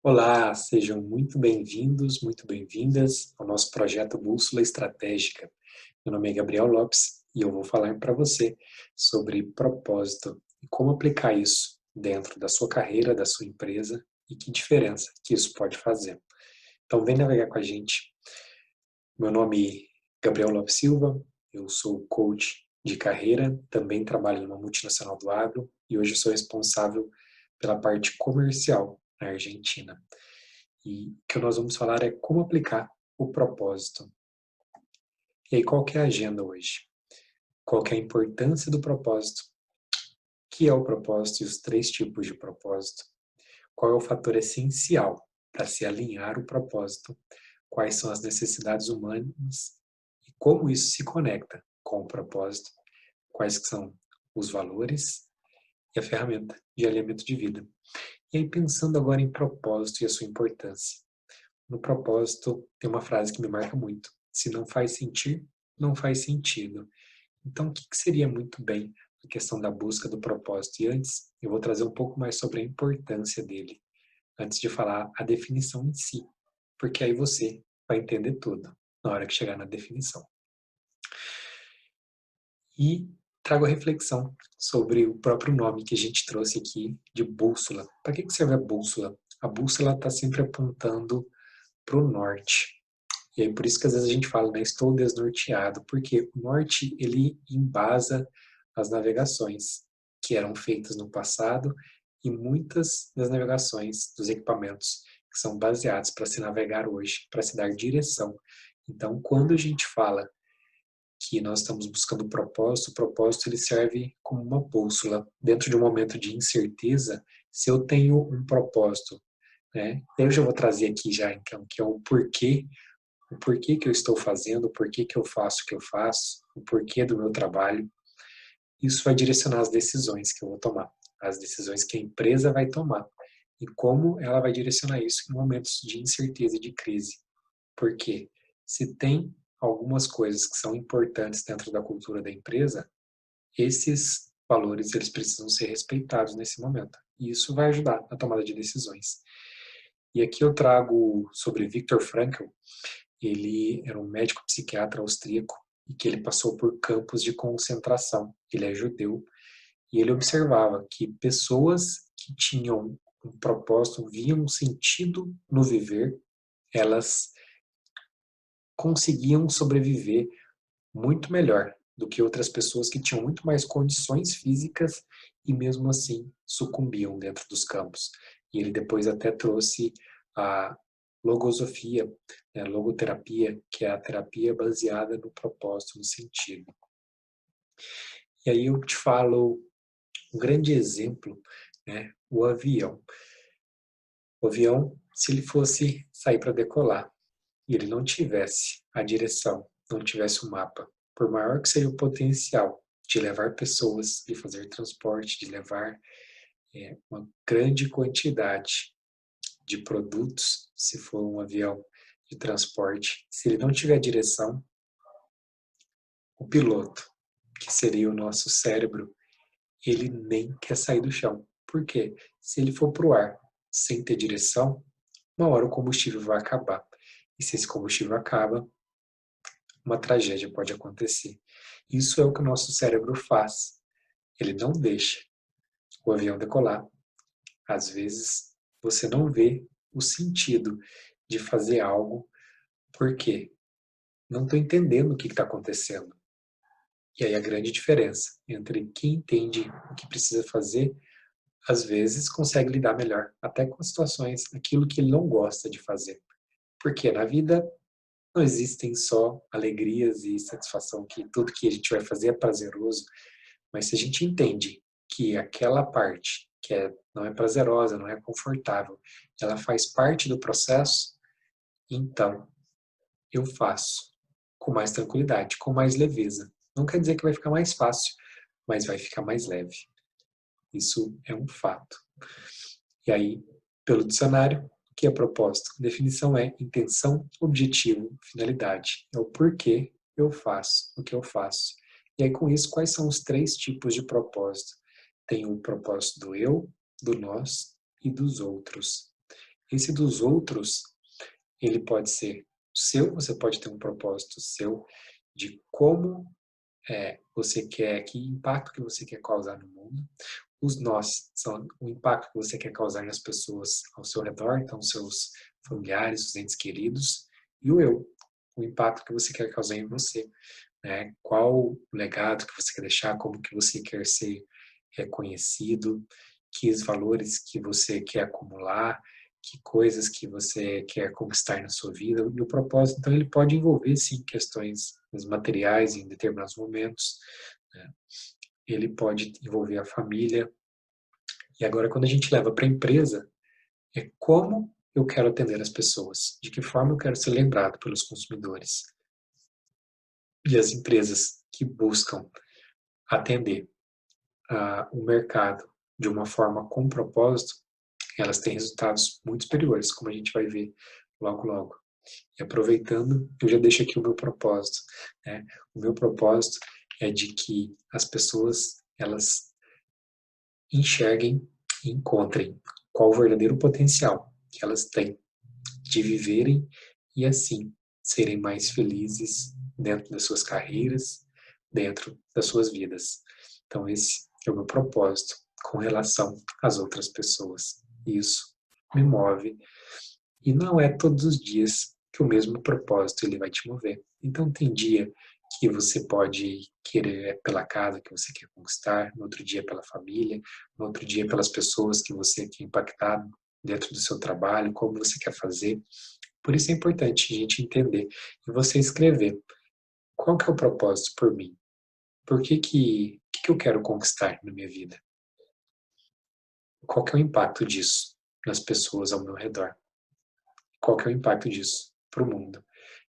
Olá, sejam muito bem-vindos, muito bem-vindas ao nosso projeto Bússola Estratégica. Meu nome é Gabriel Lopes e eu vou falar para você sobre propósito e como aplicar isso dentro da sua carreira, da sua empresa e que diferença que isso pode fazer. Então, vem navegar com a gente. Meu nome é Gabriel Lopes Silva, eu sou coach de carreira, também trabalho numa multinacional do agro e hoje sou responsável pela parte comercial na Argentina. E o que nós vamos falar é como aplicar o propósito. E aí, qual que é a agenda hoje? Qual que é a importância do propósito? O que é o propósito e os três tipos de propósito? Qual é o fator essencial para se alinhar o propósito? Quais são as necessidades humanas e como isso se conecta com o propósito? Quais são os valores e a ferramenta de alinhamento de vida? E aí, pensando agora em propósito e a sua importância. No propósito, tem uma frase que me marca muito. Se não faz sentir, não faz sentido. Então, o que seria muito bem a questão da busca do propósito? E antes, eu vou trazer um pouco mais sobre a importância dele, antes de falar a definição em si, porque aí você vai entender tudo na hora que chegar na definição. E trago a reflexão sobre o próprio nome que a gente trouxe aqui de bússola. Para que serve a bússola? A bússola está sempre apontando para o norte. E aí por isso que às vezes a gente fala, né, estou desnorteado, porque o norte ele embasa as navegações que eram feitas no passado e muitas das navegações dos equipamentos que são baseados para se navegar hoje, para se dar direção. Então, quando a gente fala que nós estamos buscando o propósito ele serve como uma bússola. Dentro de um momento de incerteza, se eu tenho um propósito, né, eu já vou trazer aqui já, então, que é o porquê que eu estou fazendo, o porquê que eu faço o que eu faço, o porquê do meu trabalho. Isso vai direcionar as decisões que eu vou tomar, as decisões que a empresa vai tomar e como ela vai direcionar isso em momentos de incerteza e de crise. Porque se tem algumas coisas que são importantes dentro da cultura da empresa, esses valores eles precisam ser respeitados nesse momento. E isso vai ajudar na tomada de decisões. E aqui eu trago sobre Viktor Frankl. Ele era um médico psiquiatra austríaco e que ele passou por campos de concentração. Ele é judeu e ele observava que pessoas que tinham um propósito, viam um sentido no viver, elas conseguiam sobreviver muito melhor do que outras pessoas que tinham muito mais condições físicas e mesmo assim sucumbiam dentro dos campos. E ele depois até trouxe a logosofia, né, logoterapia, que é a terapia baseada no propósito, no sentido. E aí eu te falo um grande exemplo, né, o avião. O avião, se ele fosse sair para decolar e ele não tivesse a direção, não tivesse o mapa, por maior que seja o potencial de levar pessoas, de fazer transporte, de levar uma grande quantidade de produtos, se for um avião de transporte, se ele não tiver direção, o piloto, que seria o nosso cérebro, ele nem quer sair do chão. Por quê? Se ele for para o ar sem ter direção, uma hora o combustível vai acabar. E se esse combustível acaba, uma tragédia pode acontecer. Isso é o que o nosso cérebro faz. Ele não deixa o avião decolar. Às vezes, você não vê o sentido de fazer algo porque não estou entendendo o que está acontecendo. E aí a grande diferença entre quem entende o que precisa fazer, às vezes consegue lidar melhor, até com as situações, aquilo que ele não gosta de fazer. Porque na vida não existem só alegrias e satisfação, que tudo que a gente vai fazer é prazeroso, mas se a gente entende que aquela parte não é prazerosa, não é confortável, ela faz parte do processo, então eu faço com mais tranquilidade, com mais leveza. Não quer dizer que vai ficar mais fácil, mas vai ficar mais leve. Isso é um fato. E aí, pelo dicionário, o que é propósito? A definição é intenção, objetivo, finalidade. É o porquê eu faço o que eu faço. E aí, com isso, quais são os três tipos de propósito? Tem o propósito do eu, do nós e dos outros. Esse dos outros, ele pode ser seu, você pode ter um propósito seu de como você quer, que impacto que você quer causar no mundo. Os nós são o impacto que você quer causar nas pessoas ao seu redor, então seus familiares, os entes queridos, e o eu, o impacto que você quer causar em você, né? Qual o legado que você quer deixar, como que você quer ser reconhecido, que valores que você quer acumular, que coisas que você quer conquistar na sua vida. E o propósito, então, ele pode envolver, sim, questões materiais em determinados momentos, né? Ele pode envolver a família. E agora, quando a gente leva para a empresa, é como eu quero atender as pessoas, de que forma eu quero ser lembrado pelos consumidores. E as empresas que buscam atender o mercado de uma forma com propósito, elas têm resultados muito superiores, como a gente vai ver logo logo. E aproveitando, eu já deixo aqui o meu propósito, né? O meu propósito é de que as pessoas, elas enxerguem e encontrem qual o verdadeiro potencial que elas têm de viverem e assim serem mais felizes dentro das suas carreiras, dentro das suas vidas. Então esse é o meu propósito com relação às outras pessoas. Isso me move e não é todos os dias que o mesmo propósito ele vai te mover. Então tem dia que você pode querer pela casa que você quer conquistar, no outro dia pela família, no outro dia pelas pessoas que você quer impactar dentro do seu trabalho, como você quer fazer. Por isso é importante a gente entender e você escrever qual que é o propósito por mim. Por que eu quero conquistar na minha vida? Qual que é o impacto disso nas pessoas ao meu redor? Qual que é o impacto disso para o mundo?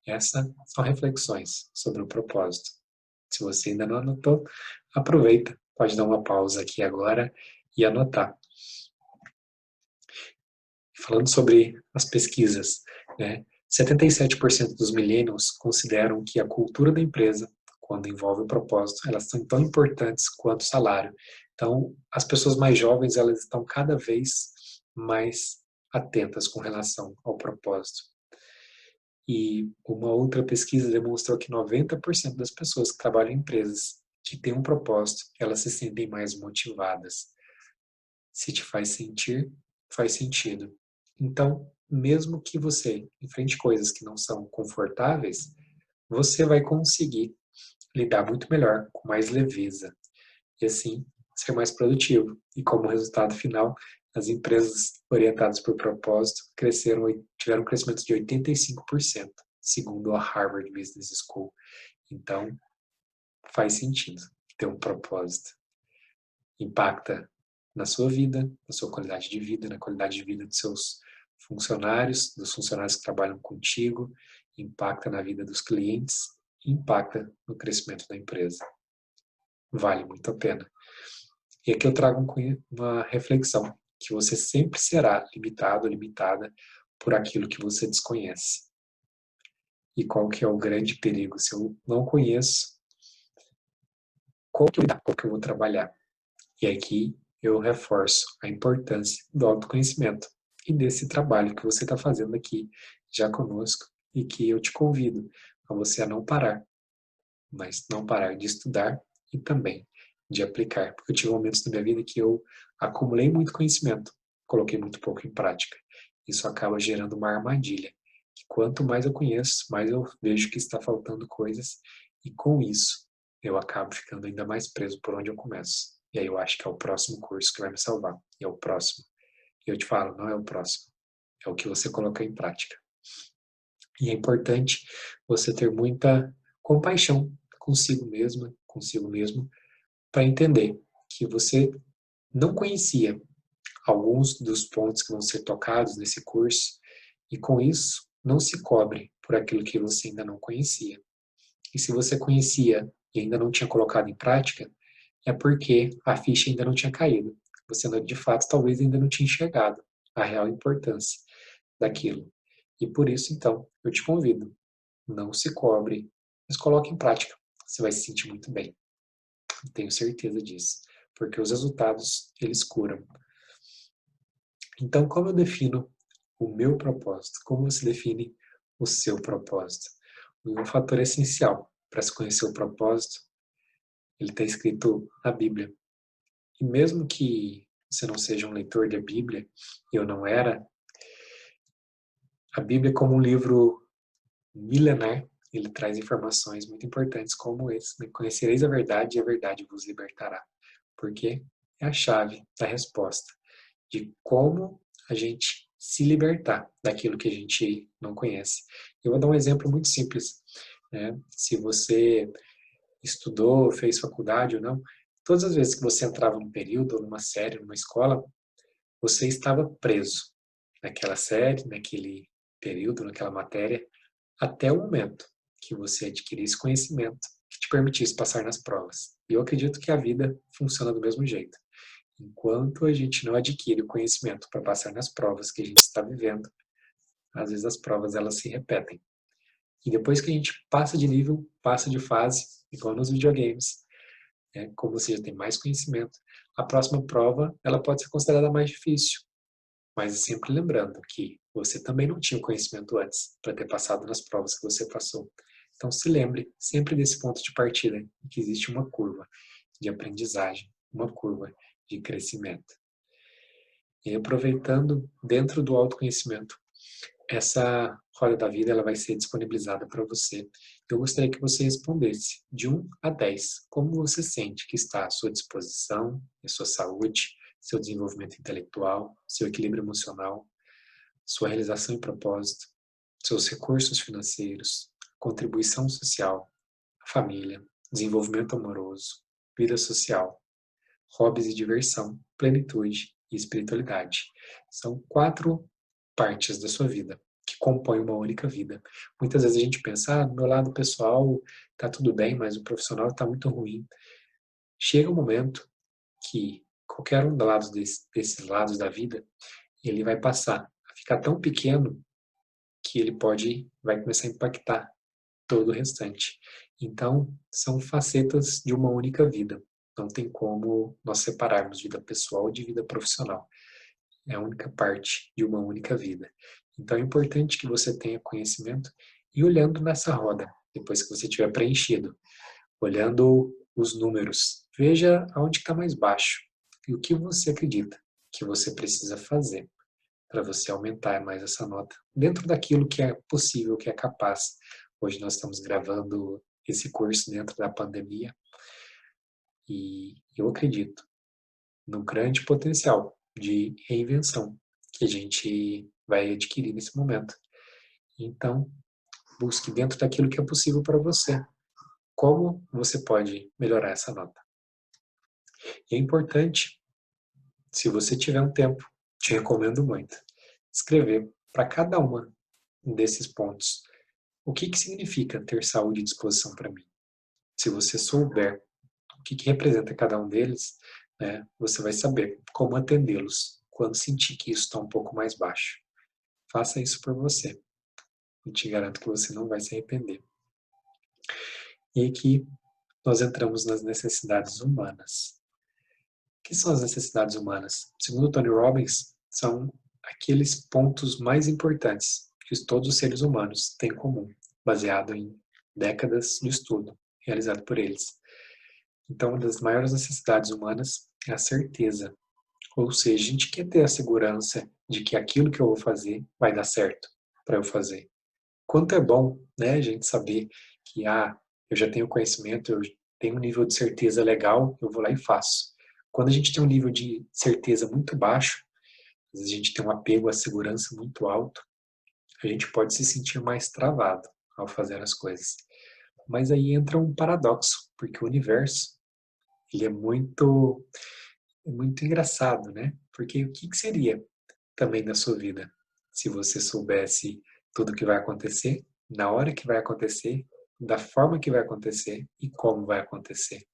Essas são reflexões sobre o propósito. Se você ainda não anotou, aproveita, pode dar uma pausa aqui agora e anotar. Falando sobre as pesquisas, né? 77% dos millennials consideram que a cultura da empresa, quando envolve o propósito, elas são tão importantes quanto o salário. Então, as pessoas mais jovens, elas estão cada vez mais atentas com relação ao propósito. E uma outra pesquisa demonstrou que 90% das pessoas que trabalham em empresas que têm um propósito, elas se sentem mais motivadas. Se te faz sentir, faz sentido. Então, mesmo que você enfrente coisas que não são confortáveis, você vai conseguir lidar muito melhor, com mais leveza, e assim ser mais produtivo. E como resultado final, as empresas orientadas por propósito tiveram um crescimento de 85%, segundo a Harvard Business School. Então, faz sentido ter um propósito. Impacta na sua vida, na sua qualidade de vida, na qualidade de vida dos seus funcionários, dos funcionários que trabalham contigo, impacta na vida dos clientes, impacta no crescimento da empresa. Vale muito a pena. E aqui eu trago uma reflexão, que você sempre será limitado ou limitada por aquilo que você desconhece. E qual que é o grande perigo? Se eu não conheço, qual que eu vou trabalhar? E aqui eu reforço a importância do autoconhecimento e desse trabalho que você está fazendo aqui já conosco e que eu te convido a você a não parar, mas não parar de estudar e também de aplicar. Porque eu tive momentos na minha vida que eu acumulei muito conhecimento, coloquei muito pouco em prática. Isso acaba gerando uma armadilha. Que quanto mais eu conheço, mais eu vejo que está faltando coisas e com isso eu acabo ficando ainda mais preso por onde eu começo. E aí eu acho que é o próximo curso que vai me salvar. E é o próximo. E eu te falo, não é o próximo. É o que você coloca em prática. E é importante você ter muita compaixão consigo mesma, consigo mesmo, para entender que você não conhecia alguns dos pontos que vão ser tocados nesse curso e com isso não se cobre por aquilo que você ainda não conhecia. E se você conhecia e ainda não tinha colocado em prática, é porque a ficha ainda não tinha caído. Você, de fato, talvez ainda não tinha enxergado a real importância daquilo. E por isso, então, eu te convido, não se cobre, mas coloque em prática. Você vai se sentir muito bem. Tenho certeza disso. Porque os resultados, eles curam. Então, como eu defino O meu propósito. Como você define o seu propósito? Um fator essencial para se conhecer o propósito, ele está escrito na Bíblia. E mesmo que você não seja um leitor da Bíblia, eu não era, a Bíblia como um livro milenar, ele traz informações muito importantes como esse, né? Conhecereis a verdade e a verdade vos libertará. Porque é a chave da resposta de como a gente se libertar daquilo que a gente não conhece. Eu vou dar um exemplo muito simples, né? Se você estudou, fez faculdade ou não, todas as vezes que você entrava num período, ou numa série, numa escola, você estava preso naquela série, naquele período, naquela matéria, até o momento que você adquirisse conhecimento que te permitisse passar nas provas. E eu acredito que a vida funciona do mesmo jeito. Enquanto a gente não adquire o conhecimento para passar nas provas que a gente está vivendo, às vezes as provas elas se repetem. E depois que a gente passa de nível, passa de fase, igual nos videogames, né, como você já tem mais conhecimento, a próxima prova ela pode ser considerada mais difícil, mas sempre lembrando que você também não tinha o conhecimento antes para ter passado nas provas que você passou. Então se lembre sempre desse ponto de partida, que existe uma curva de aprendizagem, uma curva de crescimento. E aproveitando dentro do autoconhecimento, essa roda da vida ela vai ser disponibilizada para você. Eu gostaria que você respondesse de 1 a 10, como você sente que está à sua disposição, a sua saúde, seu desenvolvimento intelectual, seu equilíbrio emocional, sua realização e propósito, seus recursos financeiros, contribuição social, família, desenvolvimento amoroso, vida social, hobbies e diversão, plenitude e espiritualidade. São 4 partes da sua vida que compõem uma única vida. Muitas vezes a gente pensa, no meu lado pessoal tá tudo bem, mas o profissional está muito ruim. Chega um momento que qualquer um desses lados da vida, ele vai passar a ficar tão pequeno que ele vai começar a impactar todo o restante. Então, são facetas de uma única vida. Não tem como nós separarmos vida pessoal de vida profissional. É a única parte de uma única vida. Então, é importante que você tenha conhecimento e olhando nessa roda, depois que você tiver preenchido, olhando os números, veja aonde está mais baixo e o que você acredita que você precisa fazer para você aumentar mais essa nota, dentro daquilo que é possível, que é capaz. Hoje nós estamos gravando esse curso dentro da pandemia e eu acredito no grande potencial de reinvenção que a gente vai adquirir nesse momento. Então, busque dentro daquilo que é possível para você. Como você pode melhorar essa nota? E é importante, se você tiver um tempo, te recomendo muito, escrever para cada uma desses pontos. O que significa ter saúde e disposição para mim? Se você souber o que representa cada um deles, né, você vai saber como atendê-los quando sentir que isso está um pouco mais baixo. Faça isso por você. Eu te garanto que você não vai se arrepender. E aqui nós entramos nas necessidades humanas. O que são as necessidades humanas? Segundo Tony Robbins, são aqueles pontos mais importantes que todos os seres humanos têm em comum, baseado em décadas de estudo realizado por eles. Então, uma das maiores necessidades humanas é a certeza. Ou seja, a gente quer ter a segurança de que aquilo que eu vou fazer vai dar certo para eu fazer. Quanto é bom, né, a gente saber que, eu já tenho conhecimento, eu tenho um nível de certeza legal, eu vou lá e faço. Quando a gente tem um nível de certeza muito baixo, às vezes a gente tem um apego à segurança muito alto, a gente pode se sentir mais travado ao fazer as coisas. Mas aí entra um paradoxo, porque o universo, ele é muito engraçado, né? Porque o que seria também da sua vida se você soubesse tudo o que vai acontecer, na hora que vai acontecer, da forma que vai acontecer e como vai acontecer?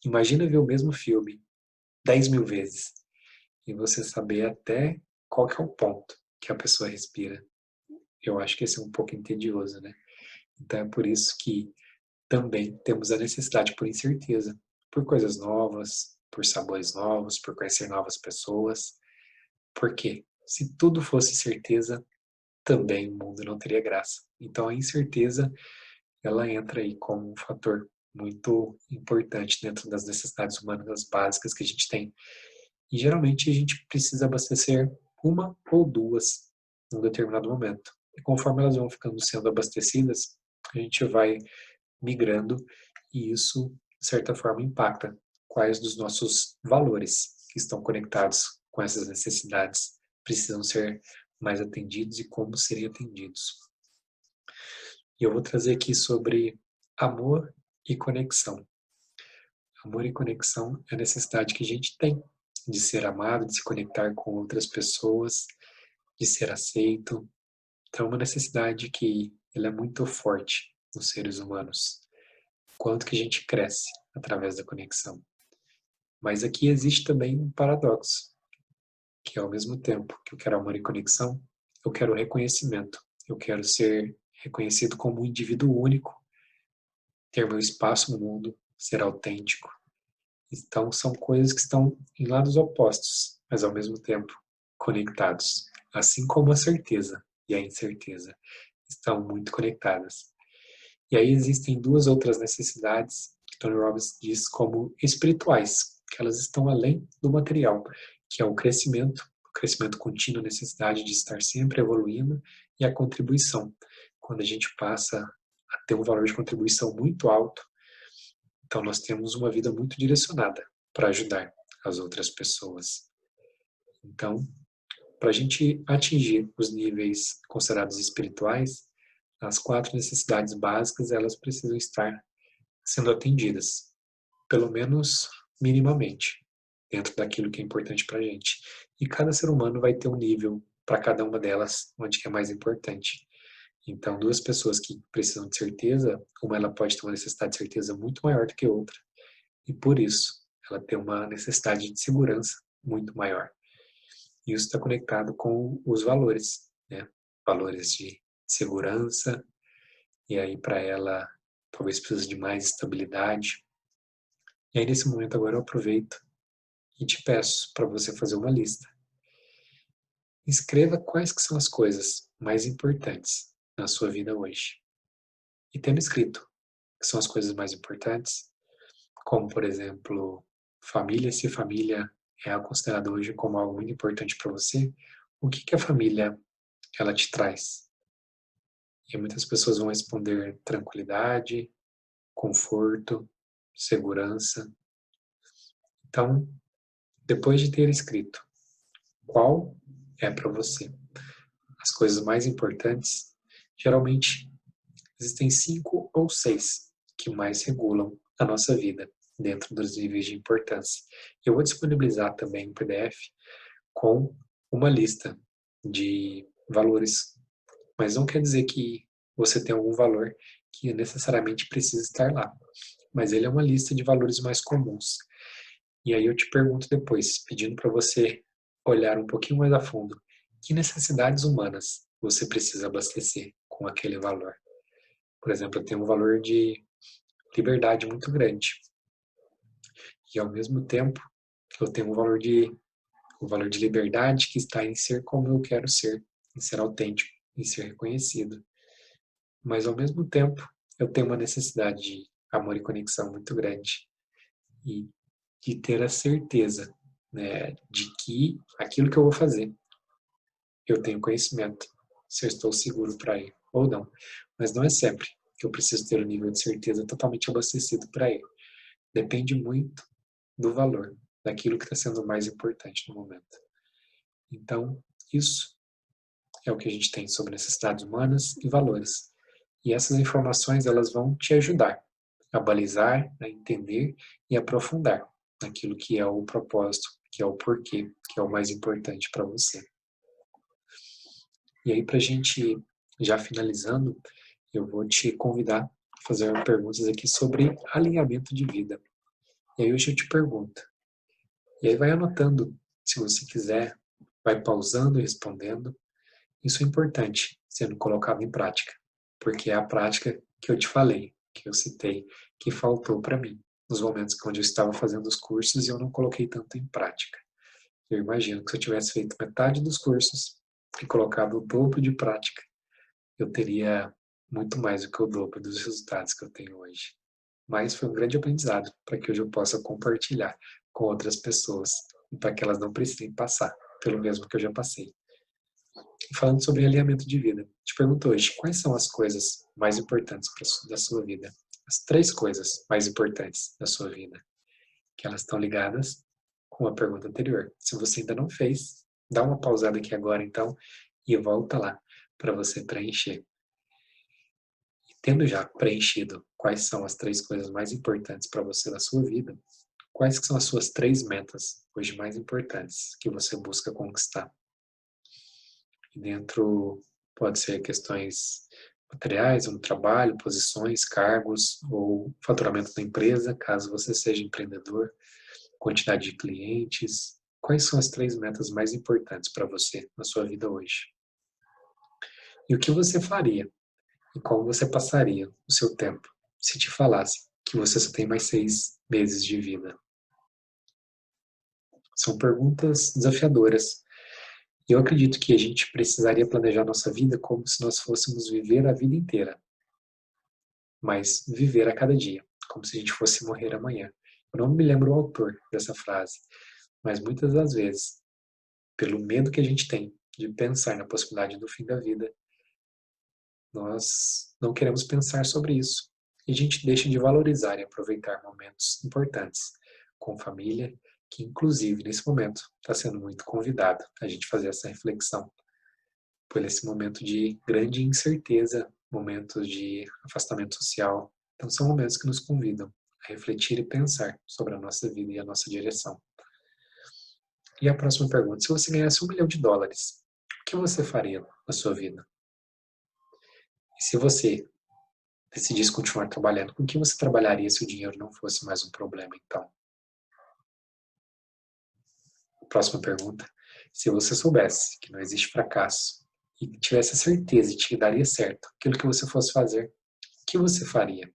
Imagina ver o mesmo filme 10.000 vezes e você saber até qual que é o ponto que a pessoa respira. Eu acho que esse é um pouco entedioso, né? Então é por isso que também temos a necessidade por incerteza, por coisas novas, por sabores novos, por conhecer novas pessoas. Por quê? Se tudo fosse certeza, também o mundo não teria graça. Então a incerteza, ela entra aí como um fator muito importante dentro das necessidades humanas básicas que a gente tem. E geralmente a gente precisa abastecer uma ou duas num determinado momento. E conforme elas vão ficando sendo abastecidas, a gente vai migrando e isso, de certa forma, impacta quais dos nossos valores que estão conectados com essas necessidades precisam ser mais atendidos e como serem atendidos. E eu vou trazer aqui sobre amor e conexão. Amor e conexão é a necessidade que a gente tem de ser amado, de se conectar com outras pessoas, de ser aceito. Então, é uma necessidade que ela é muito forte nos seres humanos. Quanto que a gente cresce através da conexão. Mas aqui existe também um paradoxo, que ao mesmo tempo que eu quero amor e conexão, eu quero reconhecimento. Eu quero ser reconhecido como um indivíduo único, ter meu espaço no mundo, ser autêntico. Então, são coisas que estão em lados opostos, mas ao mesmo tempo conectados. Assim como a certeza e a incerteza estão muito conectadas. E aí existem duas outras necessidades que Tony Robbins diz como espirituais, que elas estão além do material, que é o crescimento contínuo, a necessidade de estar sempre evoluindo, e a contribuição. Quando a gente passa a ter um valor de contribuição muito alto, então nós temos uma vida muito direcionada para ajudar as outras pessoas. Então, para a gente atingir os níveis considerados espirituais, as 4 necessidades básicas elas precisam estar sendo atendidas, pelo menos minimamente, dentro daquilo que é importante para a gente. E cada ser humano vai ter um nível para cada uma delas, onde é mais importante. Então, duas pessoas que precisam de certeza, uma ela pode ter uma necessidade de certeza muito maior do que outra, e por isso ela tem uma necessidade de segurança muito maior. E isso está conectado com os valores, né? Valores de segurança, e aí para ela talvez precise de mais estabilidade. E aí nesse momento agora eu aproveito e te peço para você fazer uma lista. Escreva quais que são as coisas mais importantes na sua vida hoje. E tendo escrito que são as coisas mais importantes, como por exemplo, família, se família é considerada hoje como algo muito importante para você, o que que a família ela te traz? E muitas pessoas vão responder tranquilidade, conforto, segurança. Então, depois de ter escrito qual é para você as coisas mais importantes, geralmente existem 5 ou 6 que mais regulam a nossa vida dentro dos níveis de importância. Eu vou disponibilizar também um PDF com uma lista de valores, mas não quer dizer que você tem algum valor que necessariamente precisa estar lá, mas ele é uma lista de valores mais comuns. E aí eu te pergunto depois, pedindo para você olhar um pouquinho mais a fundo, que necessidades humanas você precisa abastecer com aquele valor? Por exemplo, eu tenho um valor de liberdade muito grande. E ao mesmo tempo, eu tenho um valor de liberdade que está em ser como eu quero ser, em ser autêntico, em ser reconhecido. Mas ao mesmo tempo, eu tenho uma necessidade de amor e conexão muito grande e de ter a certeza, né, de que aquilo que eu vou fazer, eu tenho conhecimento, se eu estou seguro para ir ou não. Mas não é sempre que eu preciso ter o nível de certeza totalmente abastecido para ir. Depende muito do valor, daquilo que está sendo mais importante no momento. Então, isso é o que a gente tem sobre necessidades humanas e valores. E essas informações elas vão te ajudar a balizar, a entender e aprofundar naquilo que é o propósito, que é o porquê, que é o mais importante para você. E aí, para a gente já finalizando, eu vou te convidar a fazer perguntas aqui sobre alinhamento de vida. E aí hoje eu te pergunto, e aí vai anotando, se você quiser, vai pausando e respondendo. Isso é importante, sendo colocado em prática, porque é a prática que eu te falei, que eu citei, que faltou para mim, nos momentos onde eu estava fazendo os cursos e eu não coloquei tanto em prática. Eu imagino que se eu tivesse feito metade dos cursos e colocado o dobro de prática, eu teria muito mais do que o dobro dos resultados que eu tenho hoje. Mas foi um grande aprendizado para que hoje eu possa compartilhar com outras pessoas e para que elas não precisem passar pelo mesmo que eu já passei. E falando sobre alinhamento de vida, te pergunto hoje, quais são as coisas mais importantes da sua vida? As 3 coisas mais importantes da sua vida, que elas estão ligadas com a pergunta anterior. Se você ainda não fez, dá uma pausada aqui agora então e volta lá para você preencher. E tendo já preenchido quais são as 3 coisas mais importantes para você na sua vida, quais que são as suas 3 metas hoje mais importantes que você busca conquistar? E dentro pode ser questões materiais, no trabalho, posições, cargos ou faturamento da empresa, caso você seja empreendedor, quantidade de clientes. Quais são as 3 metas mais importantes para você na sua vida hoje? E o que você faria e como você passaria o seu tempo se te falasse que você só tem mais 6 meses de vida? São perguntas desafiadoras. E eu acredito que a gente precisaria planejar nossa vida como se nós fôssemos viver a vida inteira, mas viver a cada dia, como se a gente fosse morrer amanhã. Eu não me lembro o autor dessa frase, mas muitas das vezes, pelo medo que a gente tem de pensar na possibilidade do fim da vida, nós não queremos pensar sobre isso. E a gente deixa de valorizar e aproveitar momentos importantes com família, que inclusive nesse momento está sendo muito convidado a gente fazer essa reflexão por esse momento de grande incerteza, momentos de afastamento social. Então são momentos que nos convidam a refletir e pensar sobre a nossa vida e a nossa direção. E a próxima pergunta, se você ganhasse $1 milhão, o que você faria na sua vida? E se você decidisse continuar trabalhando, com que você trabalharia se o dinheiro não fosse mais um problema, então? Próxima pergunta, se você soubesse que não existe fracasso e tivesse a certeza de que daria certo aquilo que você fosse fazer, o que você faria?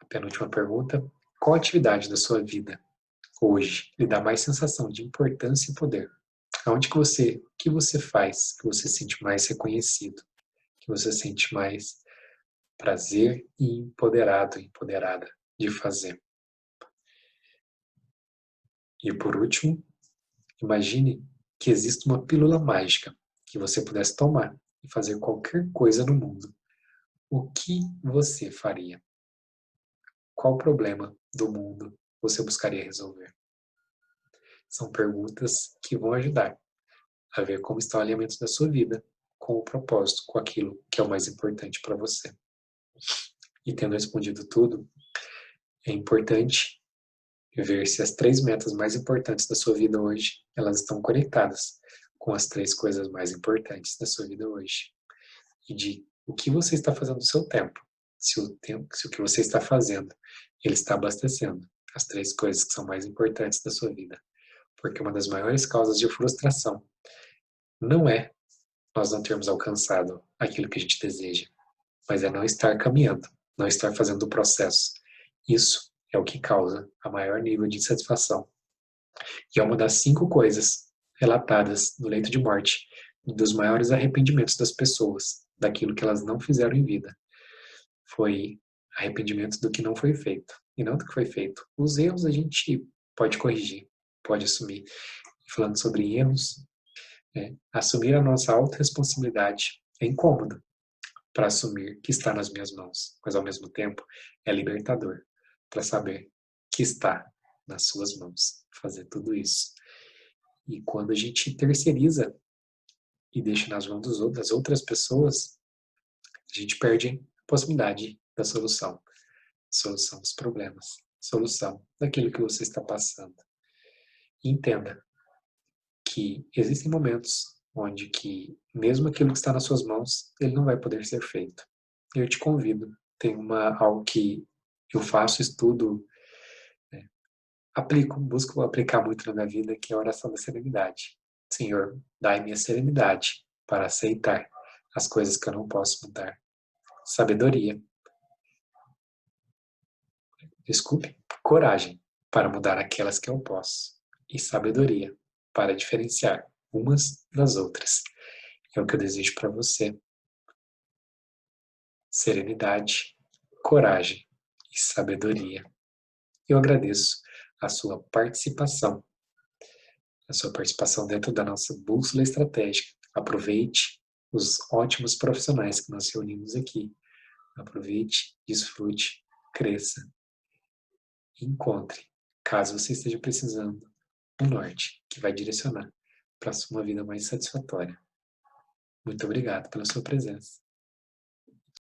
A penúltima pergunta, qual atividade da sua vida hoje lhe dá mais sensação de importância e poder? Aonde o que você faz que você se sente mais reconhecido, que você sente mais prazer e empoderado, empoderada de fazer? E por último, imagine que existe uma pílula mágica que você pudesse tomar e fazer qualquer coisa no mundo. O que você faria? Qual problema do mundo você buscaria resolver? São perguntas que vão ajudar a ver como está o alinhamento da sua vida com o propósito, com aquilo que é o mais importante para você. E tendo respondido tudo, é importante ver se as 3 metas mais importantes da sua vida hoje, elas estão conectadas com as 3 coisas mais importantes da sua vida hoje. E de o que você está fazendo no seu tempo. Se o que você está fazendo, ele está abastecendo as 3 coisas que são mais importantes da sua vida. Porque uma das maiores causas de frustração não é nós não termos alcançado aquilo que a gente deseja, mas é não estar caminhando, não estar fazendo o processo. Isso é o que causa a maior nível de insatisfação. E é uma das 5 coisas relatadas no leito de morte dos maiores arrependimentos das pessoas, daquilo que elas não fizeram em vida. Foi arrependimento do que não foi feito, e não do que foi feito. Os erros a gente pode corrigir, pode assumir. E falando sobre erros, assumir a nossa autorresponsabilidade é incômodo para assumir que está nas minhas mãos, mas ao mesmo tempo é libertador para saber que está nas suas mãos fazer tudo isso. E quando a gente terceiriza e deixa nas mãos das outras pessoas, a gente perde a possibilidade da solução. Solução dos problemas. Solução daquilo que você está passando. E entenda que existem momentos onde que, mesmo aquilo que está nas suas mãos, ele não vai poder ser feito. Eu te convido. Tem algo que eu faço, estudo, busco aplicar muito na minha vida, que é a oração da serenidade. Senhor, dai-me a serenidade para aceitar as coisas que eu não posso mudar. Sabedoria. Desculpe, coragem para mudar aquelas que eu posso, e sabedoria para diferenciar umas das outras. É o que eu desejo para você. Serenidade, coragem e sabedoria. Eu agradeço a sua participação dentro da nossa bússola estratégica. Aproveite os ótimos profissionais que nós reunimos aqui. Aproveite, desfrute, cresça e encontre, caso você esteja precisando, um norte que vai direcionar para uma vida mais satisfatória. Muito obrigado pela sua presença.